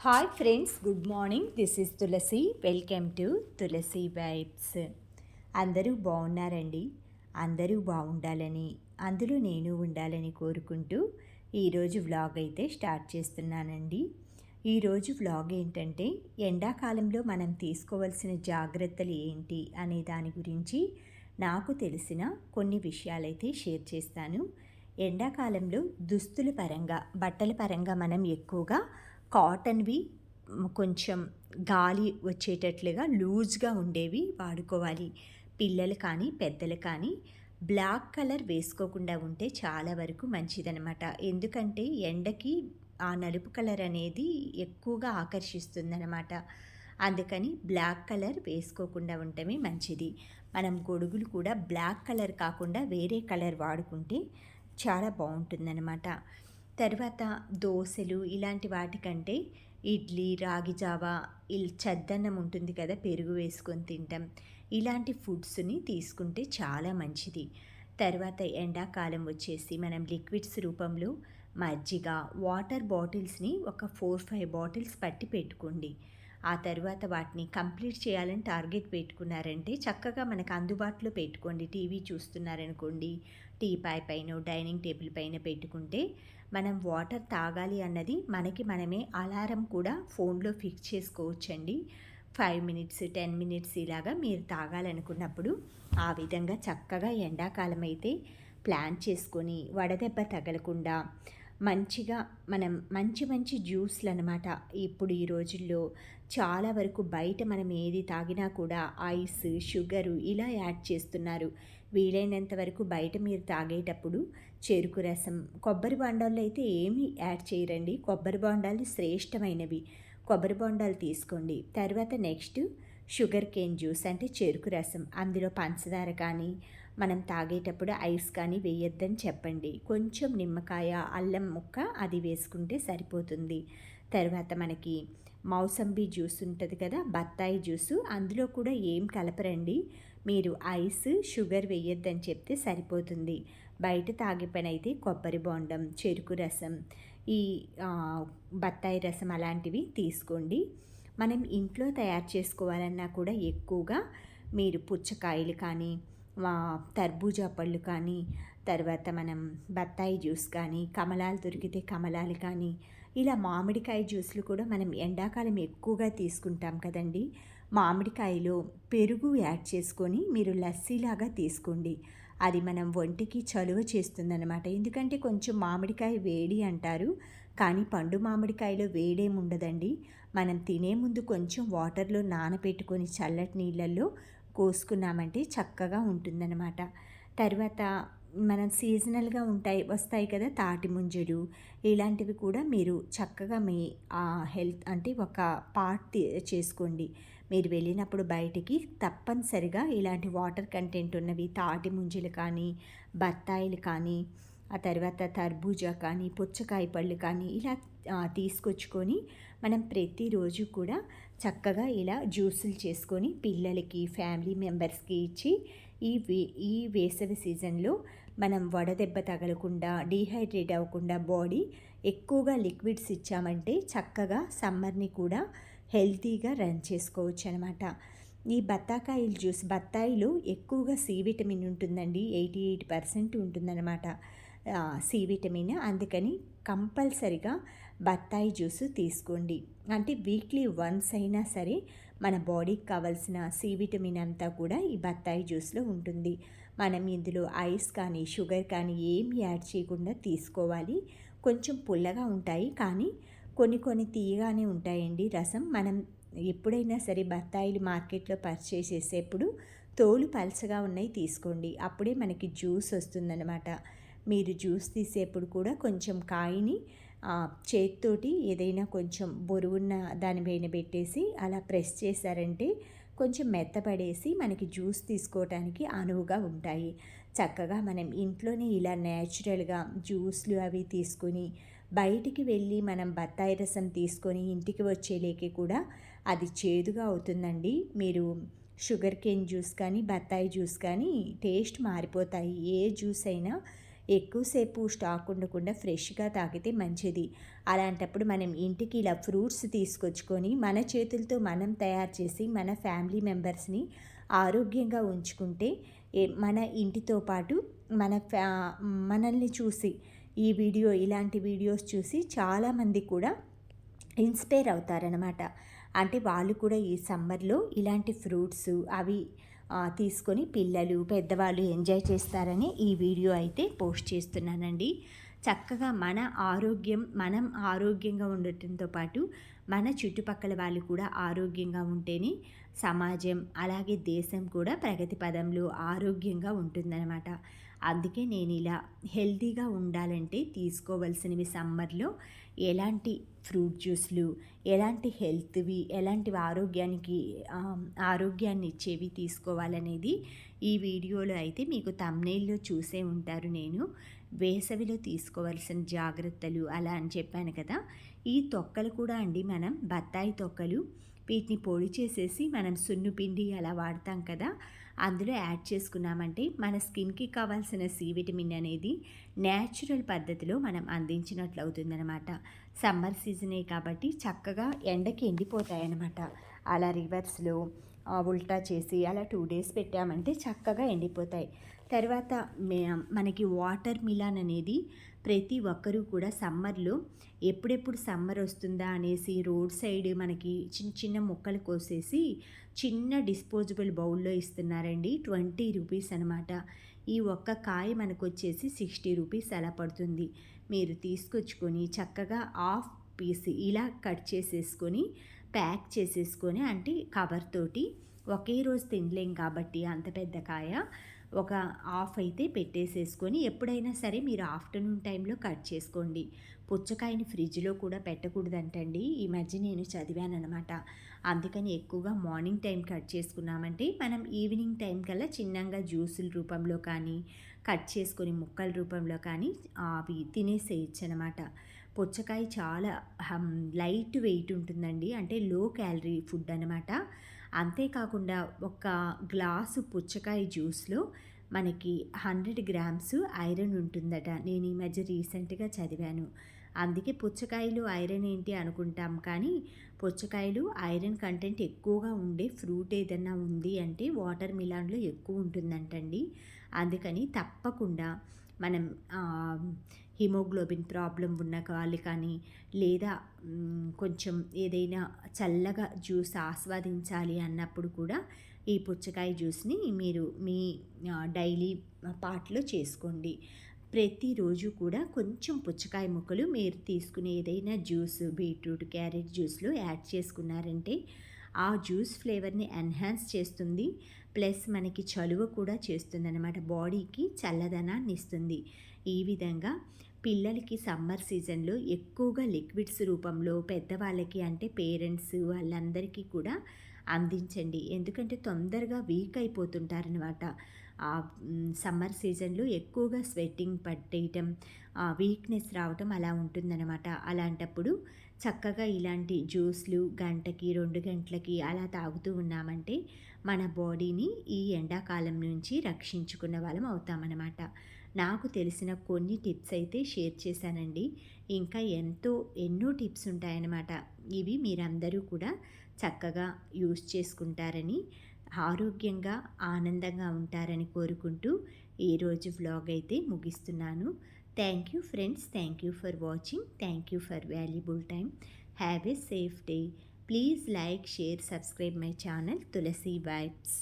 Hi friends, good morning. This is Tulasi. Welcome to Tulasi Vibes. అందరూ బాగున్నారండి. అందరూ బాగుండాలని, అందులో నేను ఉండాలని కోరుకుంటూ ఈరోజు వ్లాగ్ అయితే స్టార్ట్ చేస్తున్నానండి. ఈరోజు వ్లాగ్ ఏంటంటే ఎండాకాలంలో మనం తీసుకోవాల్సిన జాగ్రత్తలు ఏంటి అనే దాని గురించి నాకు తెలిసిన కొన్ని విషయాలైతే షేర్ చేస్తాను. ఎండాకాలంలో దుస్తుల పరంగా, బట్టల పరంగా మనం ఎక్కువగా కాటన్వి, కొంచెం గాలి వచ్చేటట్లుగా లూజ్గా ఉండేవి వాడుకోవాలి. పిల్లలు కానీ పెద్దలు కానీ బ్లాక్ కలర్ వేసుకోకుండా ఉంటే చాలా వరకు మంచిదనమాట. ఎందుకంటే ఎండకి ఆ నలుపు కలర్ అనేది ఎక్కువగా ఆకర్షిస్తుందన్నమాట. అందుకని బ్లాక్ కలర్ వేసుకోకుండా ఉండటమే మంచిది. మనం గొడుగులు కూడా బ్లాక్ కలర్ కాకుండా వేరే కలర్ వాడుకుంటే చాలా బాగుంటుందన్నమాట. తర్వాత దోశలు ఇలాంటి వాటికంటే ఇడ్లీ, రాగి జావా, చద్దన్నం ఉంటుంది కదా, పెరుగు వేసుకొని తింటాం. ఇలాంటి ఫుడ్స్ని తీసుకుంటే చాలా మంచిది. తర్వాత ఎండాకాలం వచ్చేసి మనం లిక్విడ్స్ రూపంలో మజ్జిగ, వాటర్ బాటిల్స్ని ఒక 4-5 బాటిల్స్ పట్టి పెట్టుకోండి. ఆ తర్వాత వాటిని కంప్లీట్ చేయాలని టార్గెట్ పెట్టుకున్నారంటే చక్కగా మనకు అందుబాటులో పెట్టుకోండి. టీవీ చూస్తున్నారనుకోండి, టీపాయ్ పైన, డైనింగ్ టేబుల్ పైన పెట్టుకుంటే మనం వాటర్ తాగాలి అన్నది మనమే అలారం కూడా ఫోన్లో ఫిక్స్ చేసుకోవచ్చండి. 5 మినిట్స్, 10 మినిట్స్ ఇలాగా మీరు తాగాలనుకున్నప్పుడు ఆ విధంగా చక్కగా ఎండాకాలం అయితే ప్లాన్ చేసుకొని వడదెబ్బ తగలకుండా మంచిగా మనం మంచి జ్యూస్లు అనమాట. ఇప్పుడు ఈ రోజుల్లో చాలా వరకు బయట మనం ఏది తాగినా కూడా ఐస్, షుగరు ఇలా యాడ్ చేస్తున్నారు. వీలైనంత వరకు బయట మీరు తాగేటప్పుడు చెరుకు రసం, కొబ్బరి బొండాలు అయితే ఏమీ యాడ్ చేయరండి. కొబ్బరి బొండాలు శ్రేష్టమైనవి. కొబ్బరి బొండాలు తీసుకోండి. తర్వాత నెక్స్ట్ షుగర్ కేన్ జ్యూస్ అంటే చెరుకు రసం. అందులో పంచదార కానీ మనం తాగేటప్పుడు ఐస్ కానీ వేయొద్దని చెప్పండి. కొంచెం నిమ్మకాయ, అల్లం ముక్క అది వేసుకుంటే సరిపోతుంది. తర్వాత మనకి మౌసంబీ జ్యూస్ ఉంటుంది కదా, బత్తాయి జ్యూసు, అందులో కూడా ఏం కలపరండి. మీరు ఐస్, షుగర్ వేయొద్దని చెప్తే సరిపోతుంది. బయట తాగే పని అయితే కొబ్బరి బొండం, చెరుకు రసం, ఈ బత్తాయి రసం అలాంటివి తీసుకోండి. మనం ఇంట్లో తయారు చేసుకోవాలన్నా కూడా ఎక్కువగా మీరు పుచ్చకాయలు కానీ, తర్బూజా పళ్ళు కానీ, తర్వాత మనం బత్తాయి జ్యూస్ కానీ, కమలాలు దొరికితే కమలాలు కానీ, ఇలా మామిడికాయ జ్యూస్లు కూడా మనం ఎండాకాలం ఎక్కువగా తీసుకుంటాం కదండి. మామిడికాయలో పెరుగు యాడ్ చేసుకొని మీరు లస్సీలాగా తీసుకోండి. అది మనం ఒంటికి చలువ చేస్తుందన్నమాట. ఎందుకంటే కొంచెం మామిడికాయ వేడి అంటారు, కానీ పండు మామిడికాయలో వేడేమి ఉండదండి. మనం తినే ముందు కొంచెం వాటర్లో నానబెట్టుకొని చల్లటి నీళ్ళల్లో కోసుకున్నామంటే చక్కగా ఉంటుందన్నమాట. తర్వాత మనం సీజనల్గా వస్తాయి కదా, తాటి ముంజలు ఇలాంటివి కూడా మీరు చక్కగా మీ హెల్త్ అంటే ఒక పార్ట్ చేసుకోండి. మీరు వెళ్ళినప్పుడు బయటికి తప్పనిసరిగా ఇలాంటి వాటర్ కంటెంట్ ఉన్నవి తాటి ముంజలు కానీ, బత్తాయిలు కానీ, ఆ తర్వాత తర్బూజా కానీ, పుచ్చకాయ పళ్ళు కానీ ఇలా తీసుకొచ్చుకొని మనం ప్రతిరోజు కూడా చక్కగా ఇలా జ్యూసులు చేసుకొని పిల్లలకి, ఫ్యామిలీ మెంబర్స్కి ఇచ్చి ఈ వేసవి సీజన్లో మనం వడదెబ్బ తగలకుండా, డీహైడ్రేట్ అవ్వకుండా బాడీ ఎక్కువగా లిక్విడ్స్ ఇచ్చామంటే చక్కగా సమ్మర్ని కూడా హెల్తీగా రన్ చేసుకోవచ్చు అనమాట. ఈ బత్తాకాయల జ్యూస్, బత్తాయిలో ఎక్కువగా సి విటమిన్ ఉంటుందండి. 88% ఉంటుందన్నమాట సి విటమిన్. అందుకని కంపల్సరిగా బత్తాయి జ్యూస్ తీసుకోండి. అంటే వీక్లీ వన్స్ అయినా సరే మన బాడీకి కావాల్సిన సి విటమిన్ అంతా కూడా ఈ బత్తాయి జ్యూస్లో ఉంటుంది. మనం ఇందులో ఐస్ కానీ, షుగర్ కానీ ఏమి యాడ్ చేయకుండా తీసుకోవాలి. కొంచెం పుల్లగా ఉంటాయి, కానీ కొన్ని తీయగానే ఉంటాయండి రసం. మనం ఎప్పుడైనా సరే బత్తాయిలు మార్కెట్లో పర్చేస్ చేసేప్పుడు తోలు పలచగా ఉన్నాయి తీసుకోండి. అప్పుడే మనకి జ్యూస్ వస్తుందన్నమాట. మీరు జ్యూస్ తీసేప్పుడు కూడా కొంచెం కాయని చేతితోటి ఏదైనా కొంచెం బొరుగున్న దాని పైన పెట్టేసి అలా ప్రెస్ చేశారంటే కొంచెం మెత్తపడేసి మనకి జ్యూస్ తీసుకోవటానికి అనువుగా ఉంటాయి. చక్కగా మనం ఇంట్లోనే ఇలా న్యాచురల్గా జ్యూస్లు అవి తీసుకొని బయటికి వెళ్ళి మనం బత్తాయి రసం తీసుకొని ఇంటికి వచ్చేలేకి కూడా అది చేదుగా అవుతుందండి. మీరు షుగర్ కేన్ జ్యూస్ కానీ, బత్తాయి జ్యూస్ కానీ టేస్ట్ మారిపోతాయి. ఏ జ్యూస్ అయినా ఎక్కువసేపు స్టాక్ ఉండకుండా ఫ్రెష్గా తాగితే మంచిది. అలాంటప్పుడు మనం ఇంటికి ఇలా ఫ్రూట్స్ తీసుకొచ్చుకొని మన చేతులతో మనం తయారు చేసి మన ఫ్యామిలీ మెంబర్స్ని ఆరోగ్యంగా ఉంచుకుంటే మన ఇంటితో పాటు మనల్ని చూసి ఇలాంటి వీడియోస్ చూసి చాలామంది కూడా ఇన్స్పైర్ అవుతారనమాట. అంటే వాళ్ళు కూడా ఈ సమ్మర్లో ఇలాంటి ఫ్రూట్స్ అవి తీసుకొని పిల్లలు పెద్దవాళ్ళు ఎంజాయ్ చేస్తారని ఈ వీడియో అయితే పోస్ట్ చేస్తున్నానండి. చక్కగా మనం ఆరోగ్యంగా ఉండటంతో పాటు మన చుట్టుపక్కల వాళ్ళు కూడా ఆరోగ్యంగా ఉంటేనే సమాజం అలాగే దేశం కూడా ప్రగతి పదంలో ఆరోగ్యంగా ఉంటుందన్నమాట. అందుకే నేను ఇలా హెల్తీగా ఉండాలంటే తీసుకోవాల్సినవి సమ్మర్లో ఎలాంటి ఫ్రూట్ జ్యూస్లు, ఎలాంటి హెల్త్వి, ఎలాంటివి ఆరోగ్యాన్ని ఇచ్చేవి తీసుకోవాలనేది ఈ వీడియోలో అయితే మీకు థంబ్నెయిల్‌లో చూసే ఉంటారు. నేను వేసవిలో తీసుకోవాల్సిన జాగ్రత్తలు అలా అని చెప్పాను కదా! ఈ తొక్కలు కూడా అండి, మనం బత్తాయి తొక్కలు వీటిని పొడి చేసేసి మనం సున్నుపిండి అలా వాడతాం కదా, అందులో యాడ్ చేసుకున్నామంటే మన స్కిన్కి కావాల్సిన సి విటమిన్ అనేది న్యాచురల్ పద్ధతిలో మనం అందించినట్లు అవుతుందన్నమాట. సమ్మర్ సీజనే కాబట్టి చక్కగా ఎండకి ఎండిపోతాయన్నమాట. అలా రివర్స్లో ఉల్టా చేసి అలా 2 డేస్ పెట్టామంటే చక్కగా ఎండిపోతాయి. తర్వాత మనకి వాటర్ మిలాన్ అనేది ప్రతి ఒక్కరూ కూడా సమ్మర్లో ఎప్పుడెప్పుడు సమ్మర్ వస్తుందా అనేసి రోడ్ సైడ్ మనకి చిన్న చిన్న ముక్కలు కోసేసి చిన్న డిస్పోజబుల్ బౌల్లో ఇస్తున్నారండి. 20 రూపీస్ అనమాట. ఈ ఒక్క కాయ మనకు వచ్చేసి 60 రూపీస్ అలా పడుతుంది. మీరు తీసుకొచ్చుకొని చక్కగా హాఫ్ పీస్ ఇలా కట్ చేసేసుకొని ప్యాక్ చేసేసుకొని, అంటే కవర్ తోటి ఒకే రోజు తినలేం కాబట్టి అంత పెద్ద కాయ ఒక హాఫ్ అయితే పెట్టేసేసుకొని ఎప్పుడైనా సరే మీరు ఆఫ్టర్నూన్ టైంలో కట్ చేసుకోండి. పుచ్చకాయని ఫ్రిడ్జ్లో కూడా పెట్టకూడదంటండి. ఈ మధ్య నేను చదివానమాట. అందుకని ఎక్కువగా మార్నింగ్ టైం కట్ చేసుకున్నామంటే మనం ఈవినింగ్ టైం కల్లా చిన్నగా జ్యూసుల రూపంలో కానీ కట్ చేసుకొని ముక్కల రూపంలో కానీ అవి తినేసేయచ్చు అనమాట. పుచ్చకాయ చాలా లైట్ వెయిట్ ఉంటుందండి, అంటే లో క్యాలరీ ఫుడ్ అనమాట. అంతేకాకుండా ఒక గ్లాసు పుచ్చకాయ జ్యూస్లో మనకి 100 గ్రామ్స్ ఐరన్ ఉంటుందట. నేను ఈ మధ్య రీసెంట్గా చదివాను. అందుకే పుచ్చకాయలు ఐరన్ ఏంటి అనుకుంటాం, కానీ పుచ్చకాయలు ఐరన్ కంటెంట్ ఎక్కువగా ఉండే ఫ్రూట్ ఏదన్నా ఉంది అంటే వాటర్ మిలాన్లో ఎక్కువ ఉంటుందంటండి. అందుకని తప్పకుండా మనం హిమోగ్లోబిన్ ప్రాబ్లం ఉన్న వాళ్ళు కానీ, లేదా కొంచెం ఏదైనా చల్లగా జ్యూస్ ఆస్వాదించాలి అన్నప్పుడు కూడా ఈ పుచ్చకాయ జ్యూస్ని మీరు మీ డైలీ పార్ట్లో చేసుకోండి. ప్రతిరోజు కూడా కొంచెం పుచ్చకాయ ముక్కలు మీరు తీసుకునే ఏదైనా జ్యూస్, బీట్రూట్, క్యారెట్ జ్యూస్లో యాడ్ చేసుకున్నారంటే ఆ జ్యూస్ ఫ్లేవర్ని ఎన్హాన్స్ చేస్తుంది. ప్లస్ మనకి చలువ కూడా చేస్తుంది అన్నమాట. బాడీకి చల్లదనాన్ని ఇస్తుంది. ఈ విధంగా పిల్లలకి సమ్మర్ సీజన్లో ఎక్కువగా లిక్విడ్స్ రూపంలో పెద్దవాళ్ళకి అంటే పేరెంట్స్ వాళ్ళందరికీ కూడా అందించండి. ఎందుకంటే తొందరగా వీక్ అయిపోతుంటారనమాట. సమ్మర్ సీజన్లో ఎక్కువగా స్వెట్టింగ్ పట్టేయటం, వీక్నెస్ రావటం అలా ఉంటుందన్నమాట. అలాంటప్పుడు చక్కగా ఇలాంటి జ్యూస్లు గంటకి 2 గంటలకి అలా తాగుతూ ఉన్నామంటే మన బాడీని ఈ ఎండాకాలం నుంచి రక్షించుకున్న వాళ్ళం అవుతామన్నమాట. నాకు తెలిసిన కొన్ని టిప్స్ అయితే షేర్ చేశానండి. ఇంకా ఎన్నో టిప్స్ ఉంటాయన్నమాట. ఇవి మీరందరూ కూడా చక్కగా యూస్ చేసుకుంటారని, ఆరోగ్యంగా ఆనందంగా ఉంటారని కోరుకుంటూ ఈరోజు వ్లాగ్ అయితే ముగిస్తున్నాను. Thank you friends. Thank you for watching. Thank you for valuable time. Have a safe day. Please like, share, subscribe my channel Tulasi vibes.